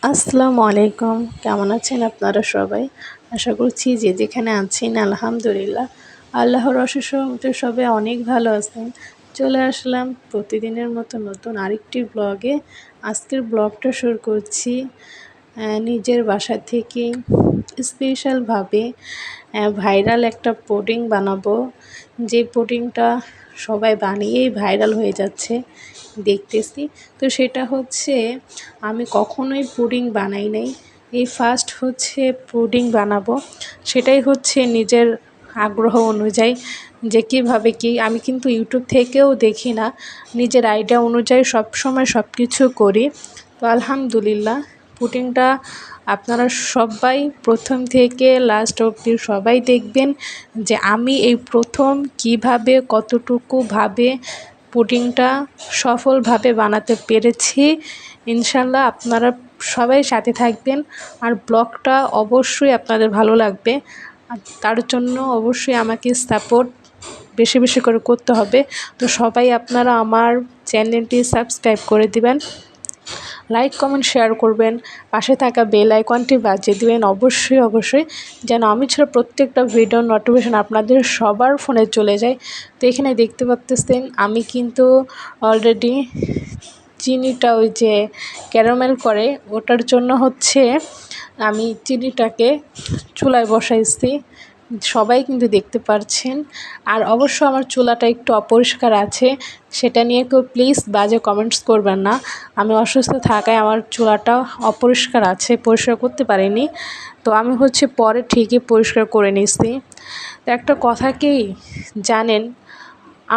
আসসালামু আলাইকুম। কেমন আছেন আপনারা সবাই? আশা করছি যে যেখানে আছেন আলহামদুলিল্লাহ আল্লাহর অশেষ রহমতে সবাই অনেক ভালো আছেন। চলে আসলাম প্রতিদিনের মতো নতুন আরেকটি ব্লগে। আজকের ব্লগটা শুরু করছি নিজের বাসা থেকে স্পেশালভাবে ভাইরাল একটা পুডিং বানাবো। যে পুডিংটা সবাই বানিয়েই ভাইরাল হয়ে যাচ্ছে দেখতেছি। তো সেটা হচ্ছে আমি কখনোই পুডিং বানাই নাই, এই ফার্স্ট হচ্ছে পুডিং বানাবো। সেটাই হচ্ছে নিজের আগ্রহ অনুযায়ী যে কীভাবে কী, আমি কিন্তু ইউটিউব থেকেও দেখি না, নিজের আইডিয়া অনুযায়ী সবসময় সব কিছু করি। তো আলহামদুলিল্লাহ পুডিংটা আপনারা সবাই প্রথম থেকে লাস্ট অবধি সবাই দেখবেন যে আমি এই প্রথম কিভাবে কতটুকুভাবে পুডিংটা সফলভাবে বানাতে পেরেছি। ইনশাল্লাহ আপনারা সবাই সাথে থাকবেন আর ব্লগটা অবশ্যই আপনাদের ভালো লাগবে। আর তার জন্য অবশ্যই আমাকে সাপোর্ট বেশি বেশি করে করতে হবে। তো সবাই আপনারা আমার চ্যানেলটি সাবস্ক্রাইব করে দিবেন, লাইক কমেন্ট শেয়ার করবেন, পাশে থাকা বেল আইকনটি বাজিয়ে দিবেন অবশ্যই যেন আমি ছাড়া প্রত্যেকটা ভিডিওর নোটিফিকেশন আপনাদের সবার ফোনে চলে যায়। তো এখানে দেখতে পাচ্ছেন আমি কিন্তু অলরেডি চিনিটা ওই যে ক্যারামেল করে ওটার জন্য হচ্ছে আমি চিনিটাকে চুলায় বসাইছি, সবাই কিন্তু দেখতে পাচ্ছেন। আর অবশ্য আমার চুলাটা একটু অপরিষ্কার আছে, সেটা নিয়ে কেউ প্লিজ বাজে কমেন্টস করবেন না। আমি অসুস্থ থাকায় আমার চুলাটা অপরিষ্কার আছে, পরিষ্কার করতে পারিনি। তো আমি হচ্ছে পরে ঠিকই পরিষ্কার করে নিছি। তো একটা কথা কি জানেন,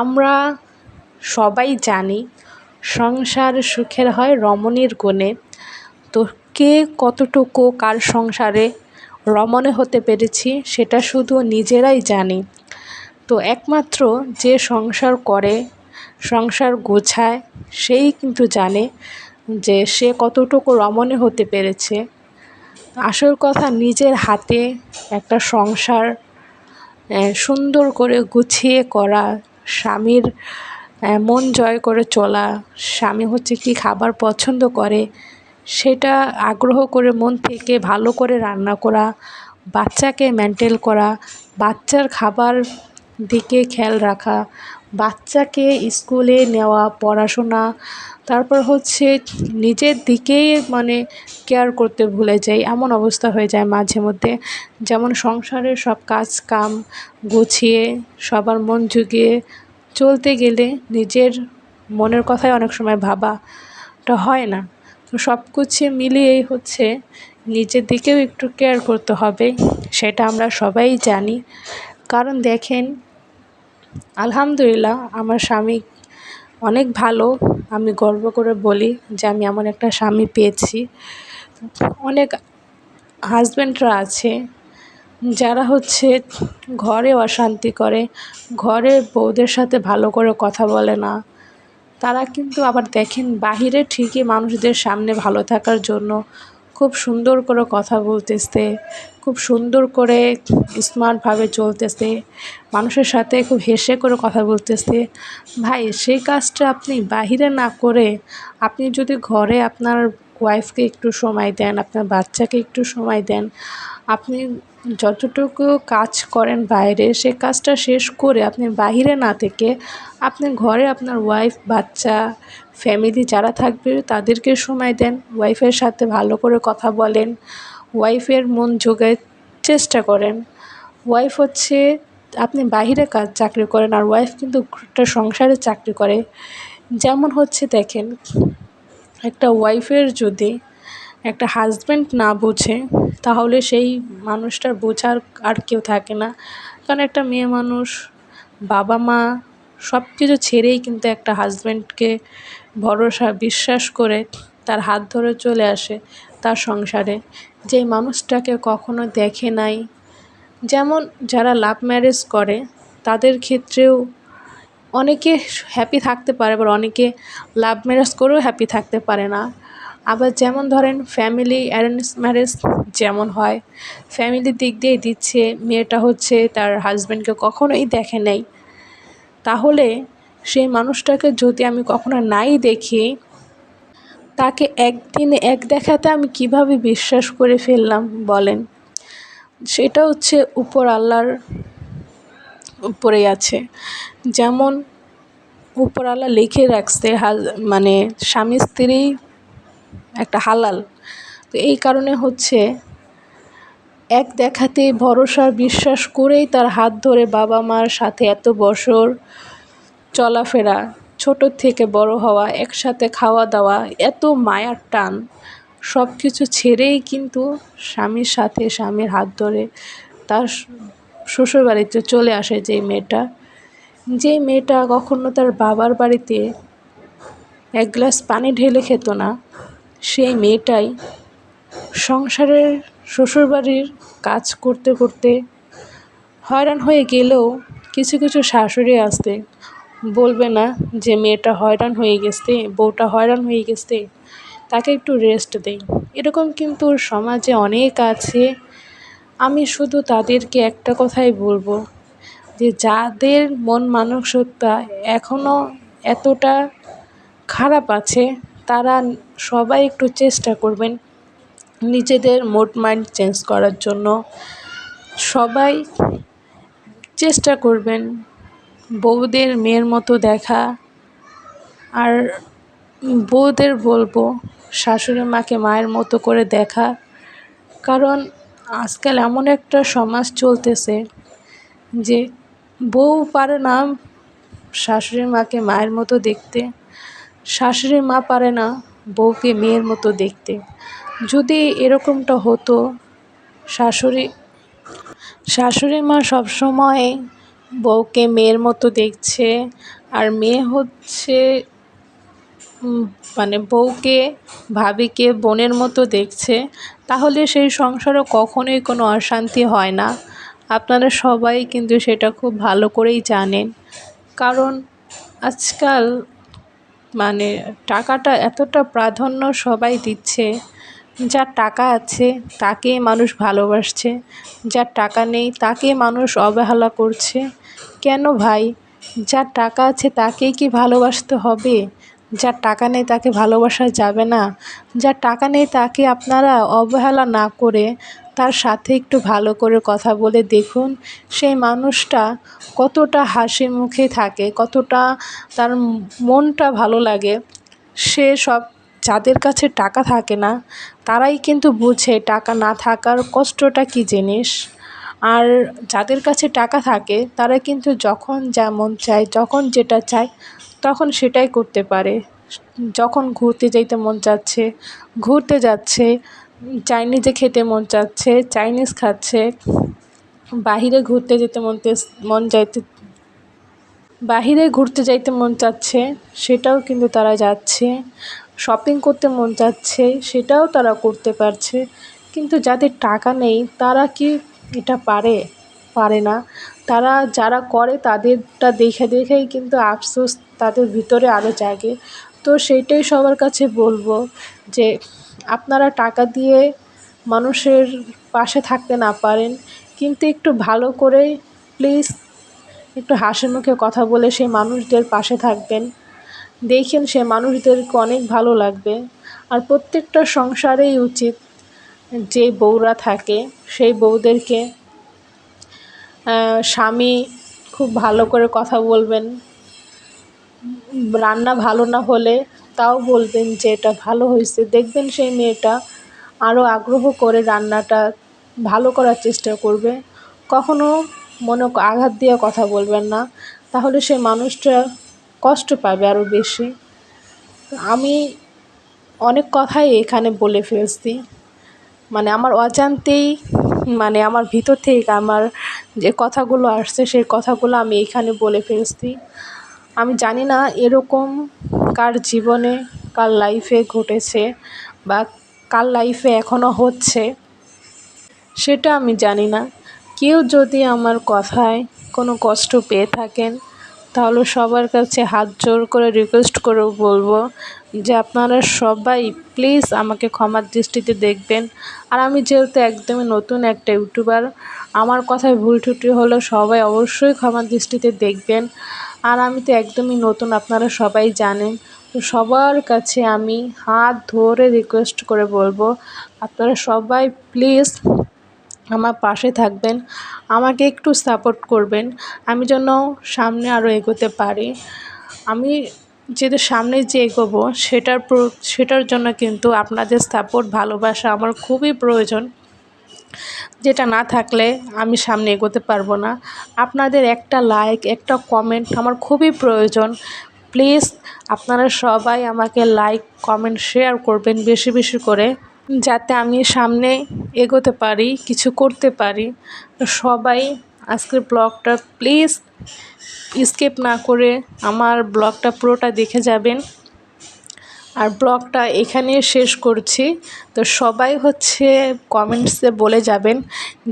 আমরা সবাই জানি সংসার সুখের হয় রমণীর গুণে। তো কে কতটুকু কার সংসারে রমণী হতে পেরেছি সেটা শুধু নিজেরাই জানি। তো একমাত্র যে সংসার করে, সংসার গোছায়, সেই কিন্তু জানে যে সে কতটুকু রমণী হতে পেরেছে। আসল কথা নিজের হাতে একটা সংসার সুন্দর করে গুছিয়ে করা, স্বামীর মন জয় করে চলা, স্বামী হচ্ছে কি খাবার পছন্দ করে সেটা আগ্রহ করে মন থেকে ভালো করে রান্না করা, বাচ্চাকে মেনটেন করা, বাচ্চার খাবার দিকে খেয়াল রাখা, বাচ্চাকে স্কুলে নেওয়া, পড়াশোনা, তারপর হচ্ছে নিজের দিকেই মানে কেয়ার করতে ভুলে যাই, এমন অবস্থা হয়ে যায় মাঝে মধ্যে। যেমন সংসারের সব কাজ কাম গুছিয়ে সবার মন জুগিয়ে চলতে গেলে নিজের মনের কথাই অনেক সময় ভাবাটা হয় না। তো সব কিছু মিলিয়েই হচ্ছে নিজের দিকেও একটু কেয়ার করতে হবে, সেটা আমরা সবাই জানি। কারণ দেখেন আলহামদুলিল্লাহ আমার স্বামী অনেক ভালো, আমি গর্ব করে বলি যে আমি এমন একটা স্বামী পেয়েছি। অনেক হাজব্যান্ডরা আছে যারা হচ্ছে ঘরে অশান্তি করে, ঘরে বউদের সাথে ভালো করে কথা বলে না। তারা কিন্তু আবার দেখেন বাহিরে ঠিকই মানুষদের সামনে ভালো থাকার জন্য খুব সুন্দর করে কথা বলতেছে, খুব সুন্দর করে স্মার্টভাবে চলতেছে, মানুষের সাথে খুব হেসে করে কথা বলতেছে। ভাই সেই কাজটা আপনি বাহিরে না করে আপনি যদি ঘরে আপনার ওয়াইফকে একটু সময় দেন, আপনার বাচ্চাকে একটু সময় দেন, আপনি যতটুকু কাজ করেন বাইরে সে কাজটা শেষ করে আপনি বাহিরে না থেকে আপনি ঘরে আপনার ওয়াইফ, বাচ্চা, ফ্যামিলি যারা থাকবে তাদেরকে সময় দেন, ওয়াইফের সাথে ভালো করে কথা বলেন, ওয়াইফের মন জোগায় চেষ্টা করেন। ওয়াইফ হচ্ছে আপনি বাহিরে কাজ চাকরি করেন আর ওয়াইফ কিন্তু একটা সংসারে চাকরি করে। যেমন হচ্ছে দেখেন একটা ওয়াইফের যদি একটা হাজব্যান্ড না বোঝে তাহলে সেই মানুষটার বোঝার আর কেউ থাকে না। কারণ একটা মেয়ে মানুষ বাবা মা সব কিছু ছেড়েই কিন্তু একটা হাজব্যান্ডকে ভরসা বিশ্বাস করে তার হাত ধরে চলে আসে তার সংসারে, যেই মানুষটাকে কখনো দেখে নাই। যেমন যারা লাভ ম্যারেজ করে তাদের ক্ষেত্রেও অনেকে হ্যাপি থাকতে পারে, আবার অনেকে লাভ ম্যারেজ করেও হ্যাপি থাকতে পারে না। আবার যেমন ধরেন ফ্যামিলি অ্যারেঞ্জ ম্যারেজ যেমন হয়, ফ্যামিলির দিক দিয়ে দিচ্ছে, মেয়েটা হচ্ছে তার হাজব্যান্ডকে কখনোই দেখে নেই, তাহলে সেই মানুষটাকে যদি আমি কখনো নাই দেখি তাকে একদিনে এক দেখাতে আমি কিভাবে বিশ্বাস করে ফেললাম বলেন? সেটা হচ্ছে উপর আল্লাহর উপরেই আছে। যেমন উপর আল্লাহ লিখে রাখছে মানে স্বামী স্ত্রী একটা হালাল। তো এই কারণে হচ্ছে এক দেখাতেই ভরসা বিশ্বাস করেই তার হাত ধরে বাবা মার সাথে এত বছর চলাফেরা, ছোট থেকে বড় হওয়া, একসাথে খাওয়া দাওয়া, এত মায়ার টান সব কিছু ছেড়েই কিন্তু স্বামীর সাথে স্বামীর হাত ধরে তার শ্বশুরবাড়িতে চলে আসে যেই মেয়েটা কখনো তার বাবার বাড়িতে এক গ্লাস পানি ঢেলে খেত না, সেই মেয়েটাই সংসারের শ্বশুরবাড়ির কাজ করতে করতে হয়রান হয়ে গেলেও কিছু কিছু শাশুড়ি আছে বলবে না যে মেয়েটা হয়রান হয়ে গেছে, বউটা হয়রান হয়ে গেছে, তাকে একটু রেস্ট দেই। এরকম কিন্তু সমাজে অনেক আছে। আমি শুধু তাদেরকে একটা কথাই বলবো যে যাদের মন মানসিকতা এখনও এতটা খারাপ আছে, তারা সবাই একটু চেষ্টা করবেন নিজেদের মুড মাইন্ড চেঞ্জ করার জন্য। সবাই চেষ্টা করবেন বউদের মেয়ের মতো দেখা। আর বউদের বলবো শাশুড়ি মাকে মায়ের মতো করে দেখা। কারণ আজকাল এমন একটা সমাজ চলতেছে যে বউ পারে না শাশুড়ি মাকে মায়ের মতো দেখতে, শাশুড়ি মা পারে না বউকে মেয়ের মতো দেখতে। যদি এরকমটা হতো, শাশুড়ি শাশুড়ি মা সবসময় বউকে মেয়ের মতো দেখছে আর মেয়ে হচ্ছে মানে বউকে ভাবিকে বোনের মতো দেখছে, তাহলে সেই সংসারে কখনোই কোনো অশান্তি হয় না। আপনারা সবাই কিন্তু সেটা খুব ভালো করেই জানেন। কারণ আজকাল মানে টাকাটা এতটা প্রাধান্য সবাই দিচ্ছে, যার টাকা আছে তাকেই মানুষ ভালোবাসছে, যার টাকা নেই তাকে মানুষ অবহেলা করছে। কেন ভাই? যার টাকা আছে তাকেই কি ভালোবাসতে হবে? যার টাকা নেই তাকে ভালোবাসা যাবে না? যার টাকা নেই তাকে আপনারা অবহেলা না করে তার সাথে একটু ভালো করে কথা বলে দেখুন সেই মানুষটা কতটা হাসি মুখে থাকে, কতটা তার মনটা ভালো লাগে। যাদের কাছে টাকা থাকে না তারাই কিন্তু বুঝে টাকা না থাকার কষ্টটা কী জিনিস। আর যাদের কাছে টাকা থাকে তারা কিন্তু যখন যেমন চায়, যখন যেটা চায় তখন সেটাই করতে পারে। যখন ঘুরতে যেতে মন চাচ্ছে ঘুরতে যাচ্ছে, চাইনিজে খেতে মন চাচ্ছে চাইনিজ খাচ্ছে, বাহিরে ঘুরতে যেতে বাহিরে ঘুরতে যাইতে মন চাচ্ছে সেটাও কিন্তু তারা যাচ্ছে, শপিং করতে মন চাচ্ছে সেটাও তারা করতে পারছে। কিন্তু যাদের টাকা নেই তারা কি এটা পারে? পারে না। তারা যারা করে তাদেরটা দেখে দেখেই কিন্তু আফসোস তাদের ভিতরে আরও জাগে। তো সেইটাই সবার কাছে বলবো যে আপনারা টাকা দিয়ে মানুষের পাশে থাকতে না পারেন, কিন্তু একটু ভালো করে প্লিজ একটু হাসি মুখে কথা বলে সেই মানুষদের পাশে থাকবেন। দেখেন সে মানুষদেরকে অনেক ভালো লাগবে। আর প্রত্যেকটা সংসারেই উচিত যে বউরা থাকে সেই বউদেরকে স্বামী খুব ভালো করে কথা বলবেন। রান্না ভালো না হলে তাও বলবেন যে এটা ভালো হয়েছে, দেখবেন সেই মেয়েটা আরও আগ্রহ করে রান্নাটা ভালো করার চেষ্টা করবে। কখনো মনে আঘাত দিয়ে কথা বলবেন না, তাহলে সেই মানুষটা কষ্ট পাবে আরও বেশি। আমি অনেক কথাই এখানে বলে ফেলছি, মানে আমার অজান্তেই, মানে আমার ভিতর থেকে আমার যে কথাগুলো আসছে সেই কথাগুলো আমি এখানে বলে ফেলছি। আমি জানি না এরকম কার জীবনে কার লাইফে ঘটেছে বা কার লাইফে এখনও হচ্ছে, সেটা আমি জানি না। কেউ যদি আমার কথায় কোনো কষ্ট পেয়ে থাকেন তাহলে সবার কাছে হাত জোর করে রিকোয়েস্ট করে বলবো যে আপনারা সবাই প্লিজ আমাকে ক্ষমার দৃষ্টিতে দেখবেন। আর আমি যেহেতু একদমই নতুন একটা ইউটিউবার, আমার কথায় ভুল ত্রুটি হলেও সবাই অবশ্যই ক্ষমার দৃষ্টিতে দেখবেন। আর আমি তো একদমই নতুন, আপনারা সবাই জানেন। তো সবার কাছে আমি হাত ধরে রিকোয়েস্ট করে বলবো, আপনারা সবাই প্লিজ আমার পাশে থাকবেন, আমাকে একটু সাপোর্ট করবেন, আমি যেন সামনে আরও এগোতে পারি। আমি যেটা সামনে যে এগোবো সেটার জন্য কিন্তু আপনাদের সাপোর্ট ভালোবাসা আমার খুবই প্রয়োজন, যেটা না থাকলে আমি সামনে এগোতে পারবো না। আপনাদের একটা লাইক, একটা কমেন্ট আমার খুবই প্রয়োজন। প্লিজ আপনারা সবাই আমাকে লাইক, কমেন্ট, শেয়ার করবেন বেশি বেশি করে, যাতে আমি সামনে এগোতে পারি, কিছু করতে পারি। তো সবাই আজকের ব্লগটা প্লিজ স্কিপ না করে আমার ব্লগটা পুরোটা দেখে যাবেন। আর ব্লগটা এখানে শেষ করছি। তো সবাই কমেন্টসে বলে যাবেন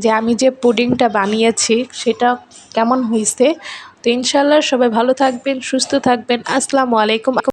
যে আমি যে পুডিংটা বানিয়েছি সেটা কেমন হয়েছে। তো ইনশাআল্লাহ সবাই ভালো থাকবেন, সুস্থ থাকবেন। আসসালামু আলাইকুম।